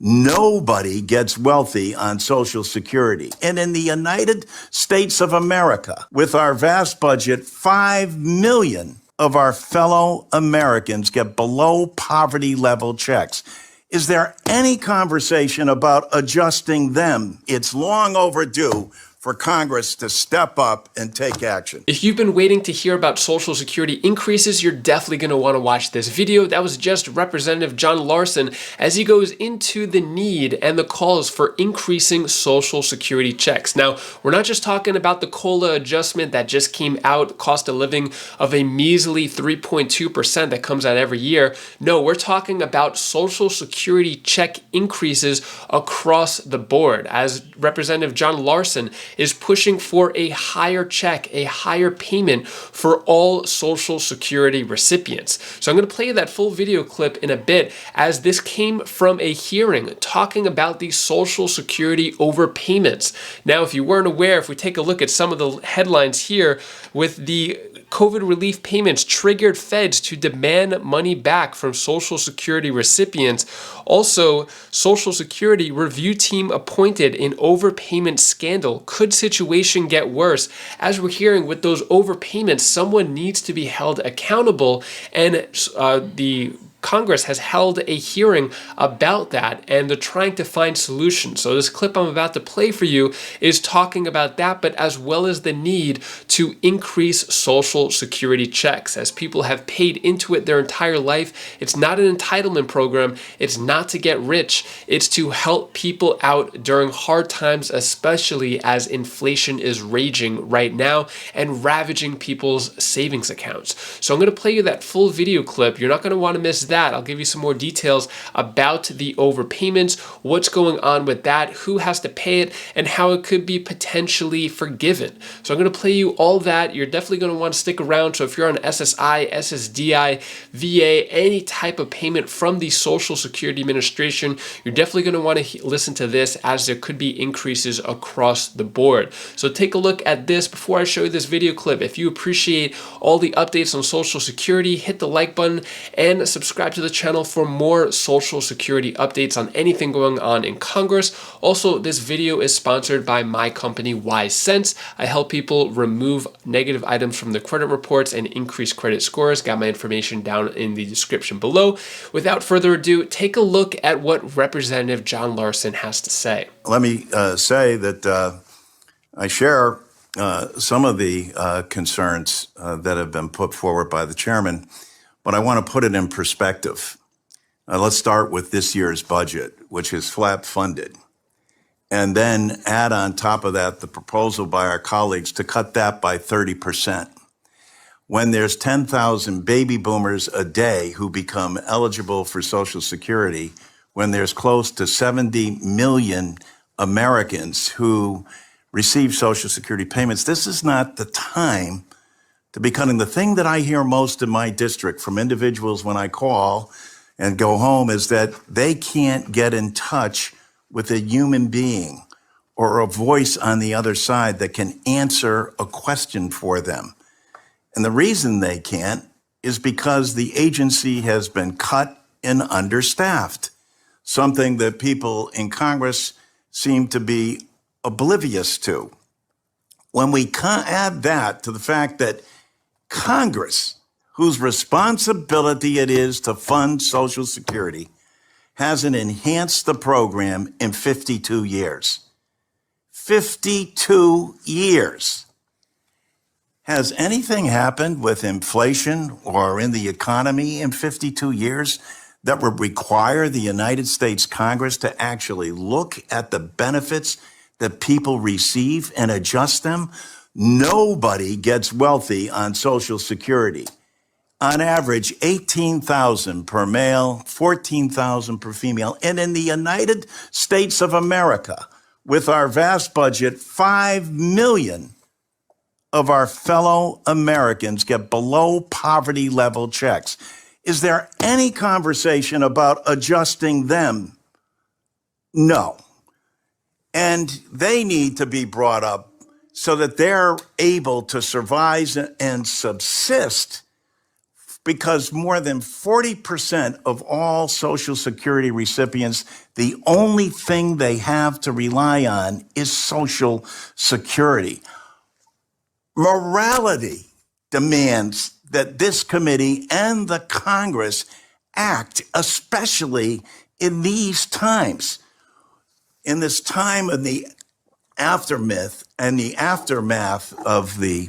Nobody gets wealthy on Social Security. And in the United States of America, with our vast budget, 5 million of our fellow Americans get below poverty level checks. Is there any conversation about adjusting them? It's long overdue for Congress to step up and take action. If you've been waiting to hear about Social Security increases, you're definitely going to want to watch this video. That was just Representative John Larson as he goes into the need and the calls for increasing Social Security checks. Now, we're not just talking about the COLA adjustment that just came out, cost of living of a measly 3.2% that comes out every year. No, we're talking about Social Security check increases across the board, as Representative John Larson is pushing for a higher check, a higher payment for all Social Security recipients. So I'm going to play that full video clip in a bit, as this came from a hearing talking about the Social Security overpayments. Now, if you weren't aware, if we take a look at some of the headlines here, with the COVID relief payments triggered feds to demand money back from Social Security recipients. Also, Social Security review team appointed in overpayment scandal. Could situation get worse? As we're hearing, with those overpayments, someone needs to be held accountable, and the Congress has held a hearing about that, and they're trying to find solutions. So this clip I'm about to play for you is talking about that, but as well as the need to increase Social Security checks, as people have paid into it their entire life. It's not an entitlement program. It's not to get rich. It's to help people out during hard times, especially as inflation is raging right now and ravaging people's savings accounts. So I'm going to play you that full video clip. You're not going to want to miss that. I'll give you some more details about the overpayments, what's going on with that, who has to pay it, and how it could be potentially forgiven. So I'm going to play you all that. You're definitely going to want to stick around. So if you're on SSI, SSDI, VA, any type of payment from the Social Security Administration, you're definitely going to want to listen to this, as there could be increases across the board. So take a look at this before I show you this video clip. If you appreciate all the updates on Social Security, hit the like button and subscribe to the channel for more Social Security updates on anything going on in Congress. Also, this video is sponsored by my company, Wise Sense. I help people remove negative items from their credit reports and increase credit scores. Got my information down in the description below. Without further ado, take a look at what Representative John Larson has to say. Let me say that I share some of the concerns that have been put forward by the chairman, but I want to put it in perspective. Let's start with this year's budget, which is flat funded, and then add on top of that the proposal by our colleagues to cut that by 30%. When there's 10,000 baby boomers a day who become eligible for Social Security, when there's close to 70 million Americans who receive Social Security payments, this is not the time to be cutting. The thing that I hear most in my district from individuals when I call and go home is that they can't get in touch with a human being or a voice on the other side that can answer a question for them. And the reason they can't is because the agency has been cut and understaffed, something that people in Congress seem to be oblivious to. When we add that to the fact that Congress, whose responsibility it is to fund Social Security, hasn't enhanced the program in 52 years. 52 years. Has anything happened with inflation or in the economy in 52 years that would require the United States Congress to actually look at the benefits that people receive and adjust them? Nobody gets wealthy on Social Security. On average, $18,000 per male, $14,000 per female. And in the United States of America, with our vast budget, 5 million of our fellow Americans get below poverty level checks. Is there any conversation about adjusting them? No. And they need to be brought up so that they're able to survive and subsist because more than 40% of all Social Security recipients, the only thing they have to rely on is Social Security. Morality demands that this committee and the Congress act, especially in these times. In this time of the aftermath and the aftermath of the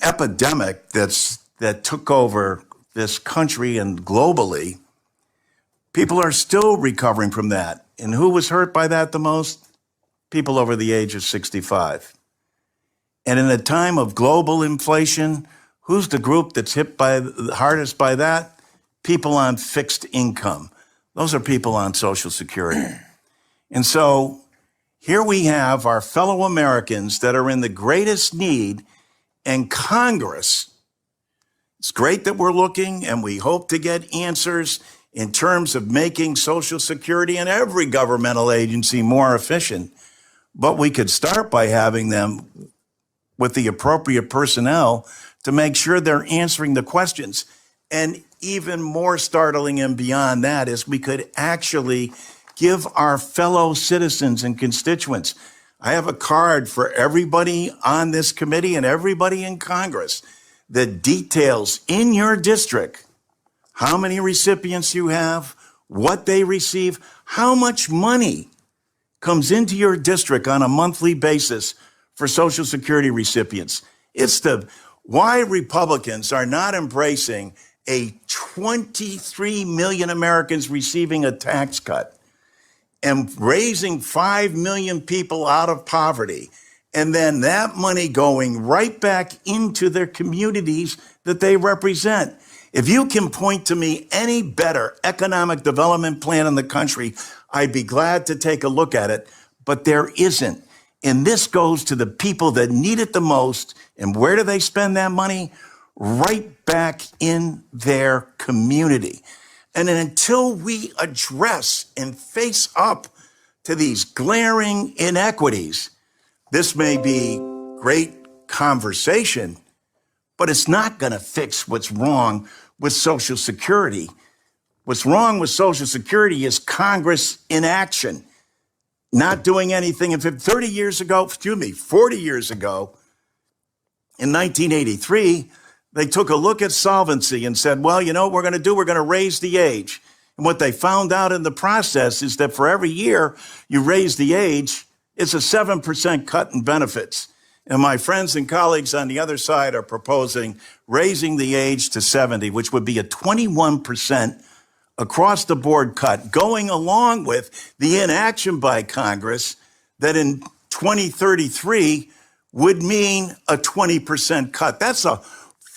epidemic that took over this country and globally, people are still recovering from that. And who was hurt by that the most? People over the age of 65. And in a time of global inflation, who's the group that's hit by the hardest by that? People on fixed income. Those are people on Social Security. And so here we have our fellow Americans that are in the greatest need, and Congress. It's great that we're looking and we hope to get answers in terms of making Social Security and every governmental agency more efficient. But we could start by having them with the appropriate personnel to make sure they're answering the questions. And even more startling and beyond that is we could actually give our fellow citizens and constituents. I have a card for everybody on this committee and everybody in Congress that details in your district how many recipients you have, what they receive, how much money comes into your district on a monthly basis for Social Security recipients. It's why Republicans are not embracing a 23 million Americans receiving a tax cut and raising 5 million people out of poverty, and then that money going right back into their communities that they represent. If you can point to me any better economic development plan in the country, I'd be glad to take a look at it, but there isn't. And this goes to the people that need it the most. And where do they spend that money? Right back in their community. And until we address and face up to these glaring inequities, this may be great conversation, but it's not going to fix what's wrong with Social Security. What's wrong with Social Security is Congress inaction, not doing anything. If 40 years ago, in 1983, they took a look at solvency and said, well, you know what we're going to do? We're going to raise the age. And what they found out in the process is that for every year you raise the age, it's a 7% cut in benefits. And my friends and colleagues on the other side are proposing raising the age to 70, which would be a 21% across the board cut, going along with the inaction by Congress that in 2033 would mean a 20% cut. That's a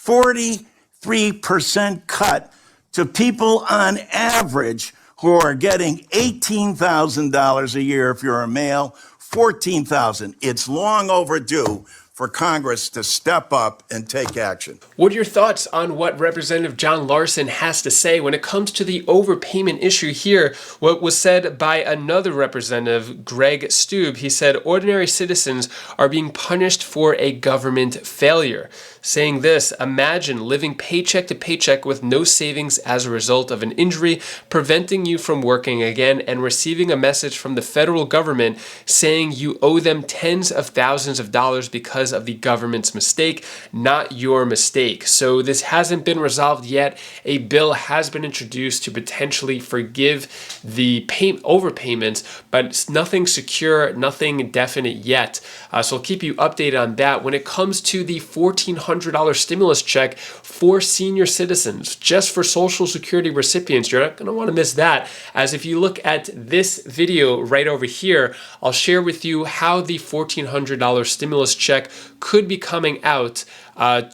43% cut to people on average who are getting $18,000 a year if you're a male, $14,000. It's long overdue for Congress to step up and take action. What are your thoughts on what Representative John Larson has to say when it comes to the overpayment issue here? What was said by another representative, Greg Stube, he said ordinary citizens are being punished for a government failure. Saying this, imagine living paycheck to paycheck with no savings as a result of an injury, preventing you from working again, and receiving a message from the federal government saying you owe them tens of thousands of dollars because of the government's mistake, not your mistake. So this hasn't been resolved yet. A bill has been introduced to potentially forgive the overpayments, but it's nothing secure, nothing definite yet. So I'll keep you updated on that. When it comes to the $1,400 stimulus check for senior citizens, just for Social Security recipients, you're not going to want to miss that. As if you look at this video right over here, I'll share with you how the $1,400 stimulus check could be coming out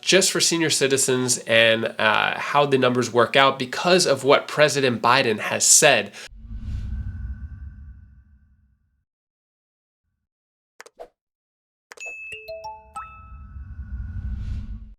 just for senior citizens and how the numbers work out because of what President Biden has said.